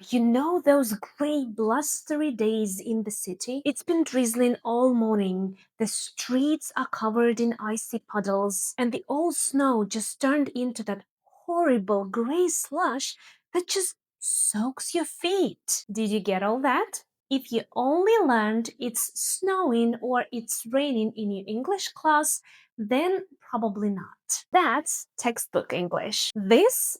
You know those grey, blustery days in the city? It's been drizzling all morning. The streets are covered in icy puddles, and the old snow just turned into that horrible grey slush that just soaks your feet. Did you get all that? If you only learned it's snowing or it's raining in your English class, then probably not. That's textbook English. This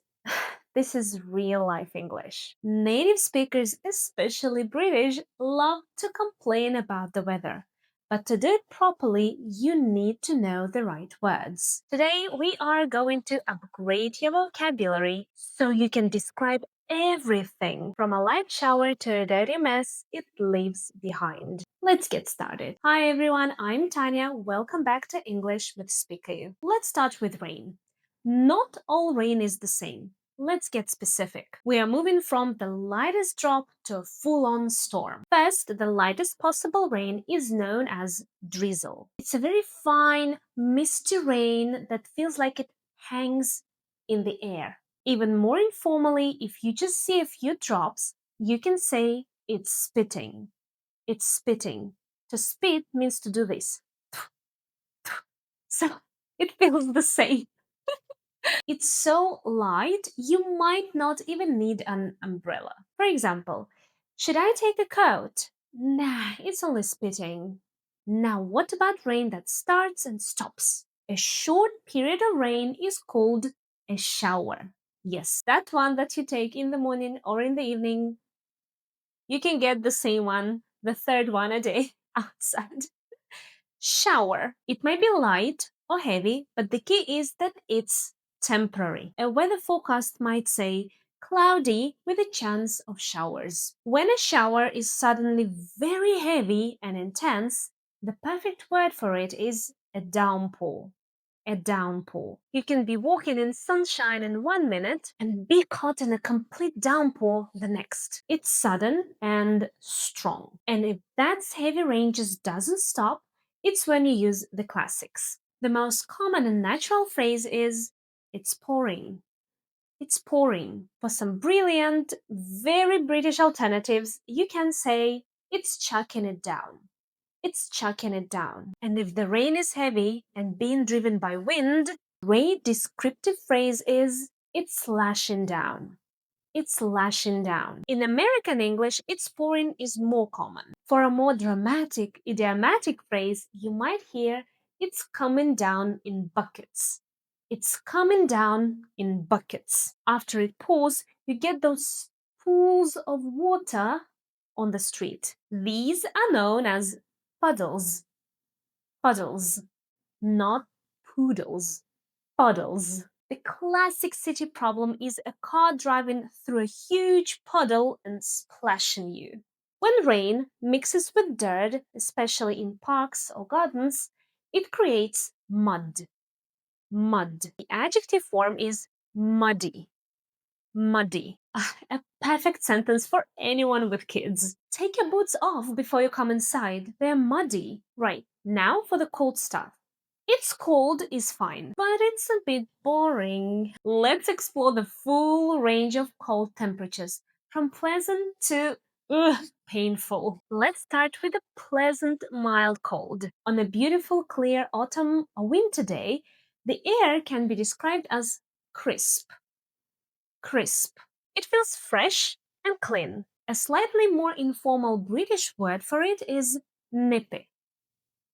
is real life English. Native speakers, especially British, love to complain about the weather. But to do it properly, you need to know the right words. Today, we are going to upgrade your vocabulary so you can describe everything from a light shower to a dirty mess it leaves behind. Let's get started. Hi everyone, I'm Tanya. Welcome back to English with SpeakaYou. Let's start with rain. Not all rain is the same. Let's get specific. We are moving from the lightest drop to a full-on storm. First, the lightest possible rain is known as drizzle. It's a very fine, misty rain that feels like it hangs in the air. Even more informally, if you just see a few drops, you can say it's spitting. It's spitting. To spit means to do this. So it feels the same. It's so light, you might not even need an umbrella. For example, should I take a coat? Nah, it's only spitting. Now, what about rain that starts and stops? A short period of rain is called a shower. Yes, that one that you take in the morning or in the evening. You can get the same one, the third one a day outside. Shower. It may be light or heavy, but the key is that it's temporary. A weather forecast might say cloudy with a chance of showers. When a shower is suddenly very heavy and intense, the perfect word for it is a downpour. A downpour. You can be walking in sunshine in 1 minute and be caught in a complete downpour the next. It's sudden and strong. And if that heavy rain just doesn't stop, it's when you use the classics. The most common and natural phrase is, it's pouring. It's pouring. For some brilliant, very British alternatives, you can say, it's chucking it down. It's chucking it down. And if the rain is heavy and being driven by wind, great descriptive phrase is, it's lashing down. It's lashing down. In American English, it's pouring is more common. For a more dramatic, idiomatic phrase, you might hear, it's coming down in buckets. It's coming down in buckets. After it pours, you get those pools of water on the street. These are known as puddles. Puddles, not poodles. Puddles. The classic city problem is a car driving through a huge puddle and splashing you. When rain mixes with dirt, especially in parks or gardens, it creates mud. Mud. The adjective form is muddy. Muddy. A perfect sentence for anyone with kids. Take your boots off before you come inside. They're muddy. Right, now for the cold stuff. It's cold is fine, but it's a bit boring. Let's explore the full range of cold temperatures, from pleasant to painful. Let's start with a pleasant, mild cold. On a beautiful, clear autumn or winter day, the air can be described as crisp. Crisp. It feels fresh and clean. A slightly more informal British word for it is nippy.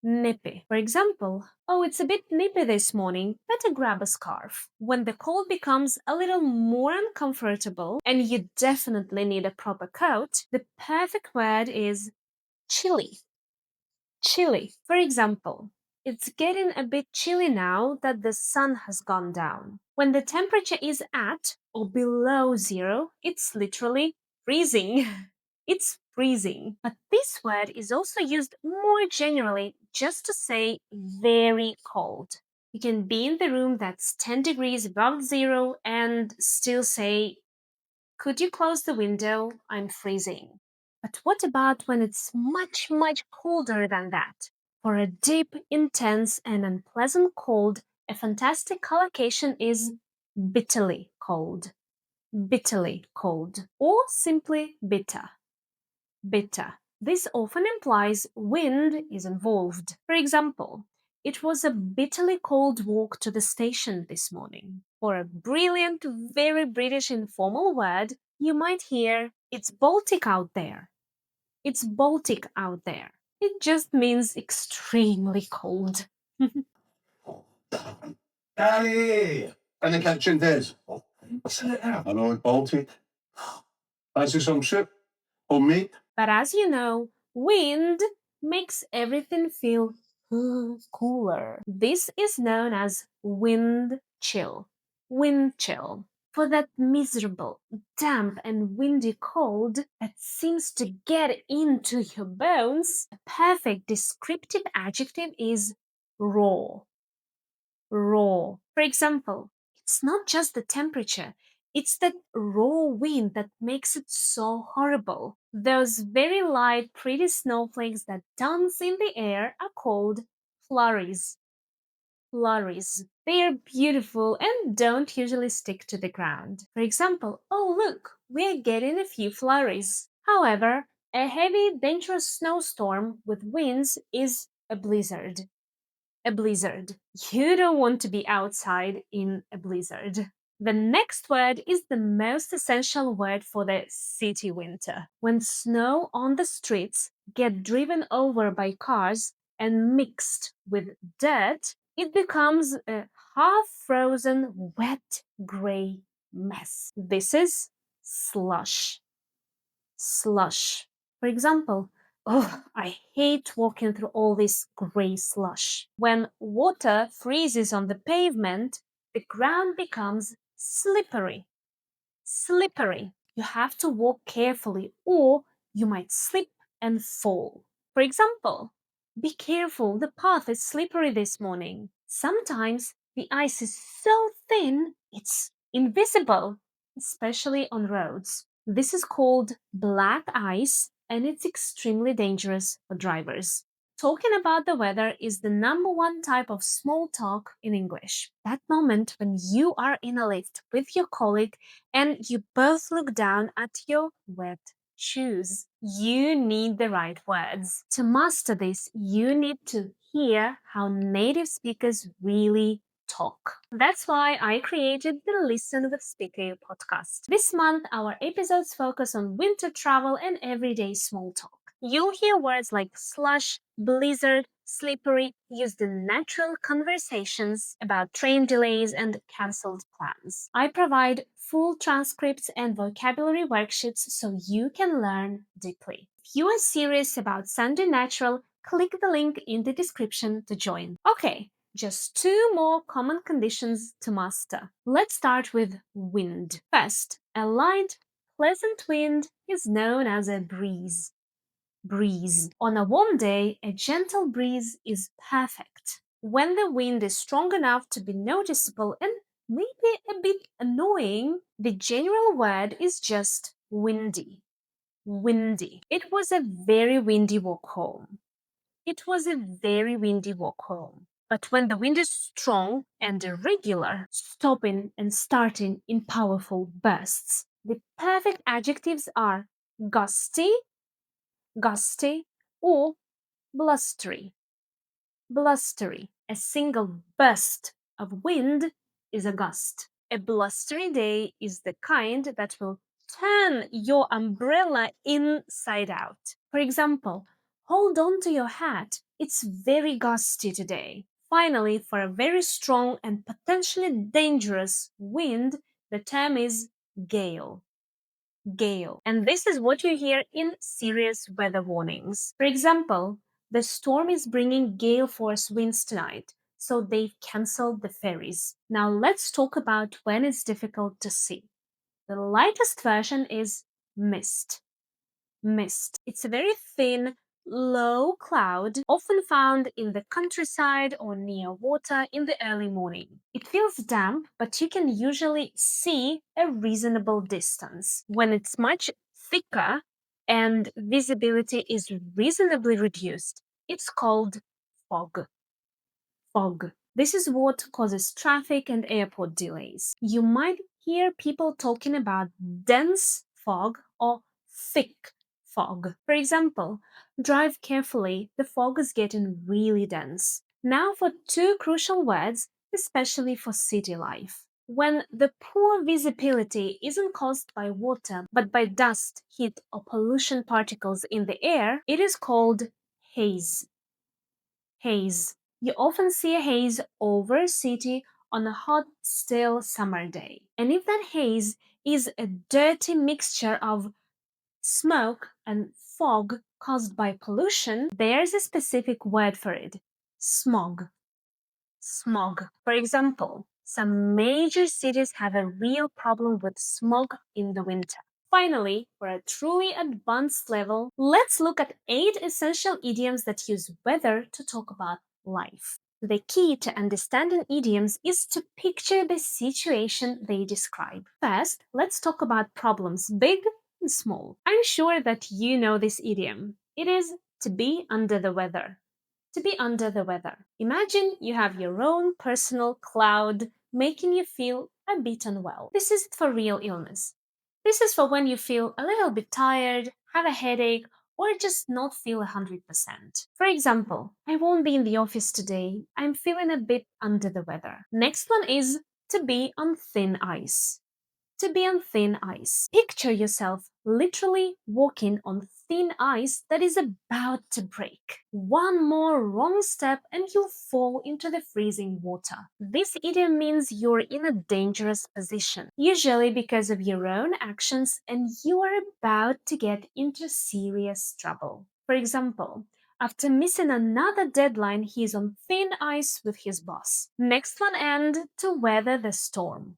Nippy. For example, oh, it's a bit nippy this morning, better grab a scarf. When the cold becomes a little more uncomfortable and you definitely need a proper coat, the perfect word is chilly. Chilly. For example, it's getting a bit chilly now that the sun has gone down. When the temperature is at or below zero, it's literally freezing. It's freezing. But this word is also used more generally just to say very cold. You can be in the room that's 10 degrees above zero and still say, could you close the window? I'm freezing. But what about when it's much, much colder than that? For a deep, intense, and unpleasant cold, a fantastic collocation is bitterly cold. bitterly cold, or simply bitter. Bitter. This often implies wind is involved. For example, it was a bitterly cold walk to the station this morning. For a brilliant, very British informal word, you might hear, it's Baltic out there. It's Baltic out there. It just means extremely cold. Daddy! In the kitchen, Des. I know, Baltic. Fancy some soup? Homemade? But as you know, wind makes everything feel cooler. This is known as wind chill. Wind chill. For that miserable, damp, and windy cold that seems to get into your bones, a perfect descriptive adjective is raw. Raw. For example, it's not just the temperature, it's that raw wind that makes it so horrible. Those very light, pretty snowflakes that dance in the air are called flurries. Flurries. They are beautiful and don't usually stick to the ground. For example, oh look, we're getting a few flurries. However, a heavy, dangerous snowstorm with winds is a blizzard. A blizzard. You don't want to be outside in a blizzard. The next word is the most essential word for the city winter. When snow on the streets get driven over by cars and mixed with dirt, it becomes a half-frozen, wet, grey mess. This is slush. Slush. For example, oh, I hate walking through all this grey slush. When water freezes on the pavement, the ground becomes slippery. Slippery. You have to walk carefully or you might slip and fall. For example, be careful, the path is slippery this morning. Sometimes the ice is so thin it's invisible, especially on roads. This is called black ice and it's extremely dangerous for drivers. Talking about the weather is the number one type of small talk in English. That moment when you are in a lift with your colleague and you both look down at your wet shoes. You need the right words. To master this, you need to hear how native speakers really talk. That's why I created the Listen with SpeakaYou podcast. This month, our episodes focus on winter travel and everyday small talk. You'll hear words like slush, blizzard, slippery used in natural conversations about train delays and cancelled plans. I provide full transcripts and vocabulary worksheets so you can learn deeply. If you are serious about sounding natural, click the link in the description to join. Okay, just 2 more common conditions to master. Let's start with wind. First, a light, pleasant wind is known as a breeze. Breeze. On a warm day, a gentle breeze is perfect. When the wind is strong enough to be noticeable and maybe a bit annoying, the general word is just windy. Windy. It was a very windy walk home. It was a very windy walk home. But when the wind is strong and irregular, stopping and starting in powerful bursts, the perfect adjectives are gusty, gusty, or blustery. Blustery. A single burst of wind is a gust. A blustery day is the kind that will turn your umbrella inside out. For example, hold on to your hat. It's very gusty today. Finally, for a very strong and potentially dangerous wind, the term is gale. Gale. And this is what you hear in serious weather warnings. For example, the storm is bringing gale force winds tonight, so they've cancelled the ferries. Now let's talk about when it's difficult to see. The lightest version is mist. Mist. It's a very thin, low cloud, often found in the countryside or near water in the early morning. It feels damp, but you can usually see a reasonable distance. When it's much thicker and visibility is reasonably reduced, it's called fog. Fog. This is what causes traffic and airport delays. You might hear people talking about dense fog or thick fog. For example, drive carefully, the fog is getting really dense. Now for two crucial words, especially for city life. When the poor visibility isn't caused by water but by dust, heat, or pollution particles in the air, it is called haze. Haze. You often see a haze over a city on a hot, still summer day. And if that haze is a dirty mixture of smoke and fog caused by pollution, there's a specific word for it: smog. Smog. For example, some major cities have a real problem with smog in the winter. Finally, for a truly advanced level, let's look at 8 essential idioms that use weather to talk about life. The key to understanding idioms is to picture the situation they describe. First, let's talk about problems, big and small. I'm sure that you know this idiom. It is to be under the weather. To be under the weather. Imagine you have your own personal cloud making you feel a bit unwell. This isn't for real illness. This is for when you feel a little bit tired, have a headache, or just not feel 100%. For example, I won't be in the office today. I'm feeling a bit under the weather. Next one is to be on thin ice. To be on thin ice. Picture yourself literally walking on thin ice that is about to break. One more wrong step and you'll fall into the freezing water. This idiom means you're in a dangerous position, usually because of your own actions, and you are about to get into serious trouble. For example, after missing another deadline, he's on thin ice with his boss. Next one, and to weather the storm.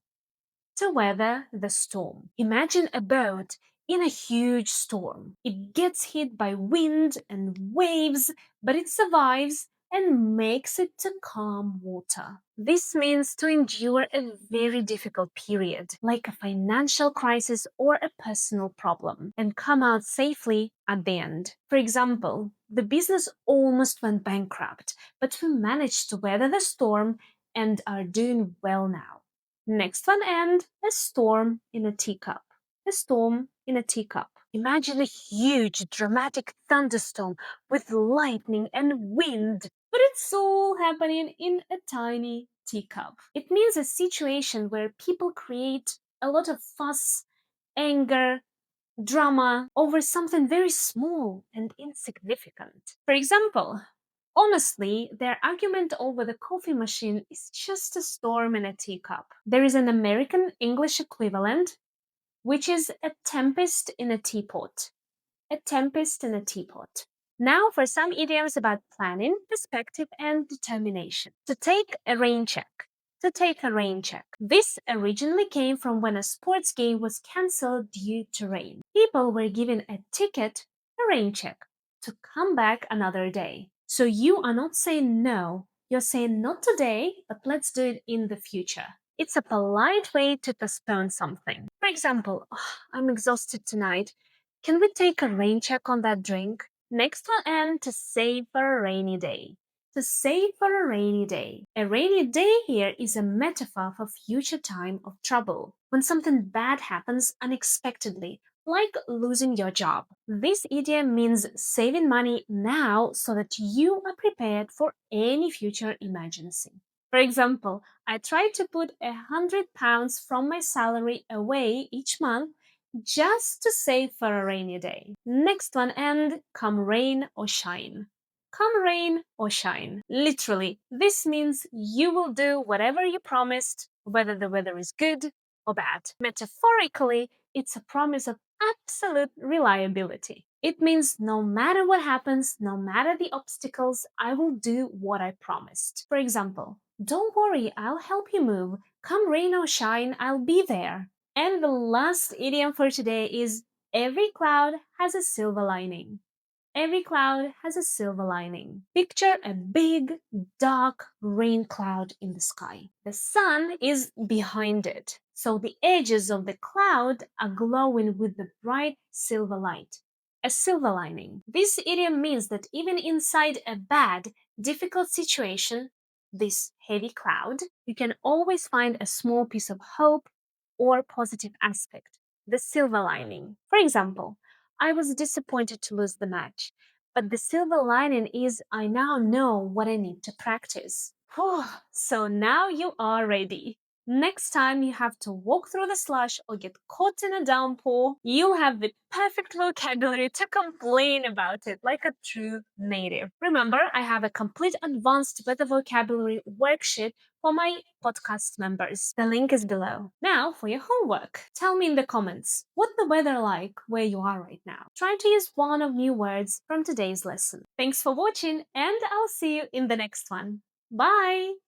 To weather the storm. Imagine a boat in a huge storm. It gets hit by wind and waves, but it survives and makes it to calm water. This means to endure a very difficult period, like a financial crisis or a personal problem, and come out safely at the end. For example, the business almost went bankrupt, but we managed to weather the storm and are doing well now. Next one, and a storm in a teacup. A storm in a teacup. Imagine a huge dramatic thunderstorm with lightning and wind, but it's all happening in a tiny teacup. It means a situation where people create a lot of fuss, anger, drama over something very small and insignificant. For example, honestly, their argument over the coffee machine is just a storm in a teacup. There is an American English equivalent, which is a tempest in a teapot. A tempest in a teapot. Now for some idioms about planning, perspective, and determination. To take a rain check. To take a rain check. This originally came from when a sports game was cancelled due to rain. People were given a ticket, a rain check, to come back another day. So you are not saying no, you're saying not today, but let's do it in the future. It's a polite way to postpone something. For example, I'm exhausted tonight. Can we take a rain check on that drink? Next one, and to save for a rainy day. To save for a rainy day. A rainy day here is a metaphor for future time of trouble. When something bad happens unexpectedly, like losing your job. This idiom means saving money now so that you are prepared for any future emergency. For example, I try to put £100 from my salary away each month just to save for a rainy day. Next one, and come rain or shine. Come rain or shine. Literally, this means you will do whatever you promised, whether the weather is good or bad. Metaphorically, it's a promise of absolute reliability. It means no matter what happens, no matter the obstacles, I will do what I promised. For example, don't worry, I'll help you move. Come rain or shine, I'll be there. And the last idiom for today is every cloud has a silver lining. Every cloud has a silver lining. Picture a big, dark rain cloud in the sky. The sun is behind it, so the edges of the cloud are glowing with the bright silver light. A silver lining. This idiom means that even inside a bad, difficult situation, this heavy cloud, you can always find a small piece of hope, or positive aspect, the silver lining. For example, I was disappointed to lose the match, but the silver lining is I now know what I need to practice. Whew, so now you are ready. Next time you have to walk through the slush or get caught in a downpour, you'll have the perfect vocabulary to complain about it like a true native. Remember, I have a complete advanced weather vocabulary worksheet for my podcast members. The link is below. Now for your homework. Tell me in the comments what the weather like where you are right now. Try to use one of new words from today's lesson. Thanks for watching and I'll see you in the next one. Bye!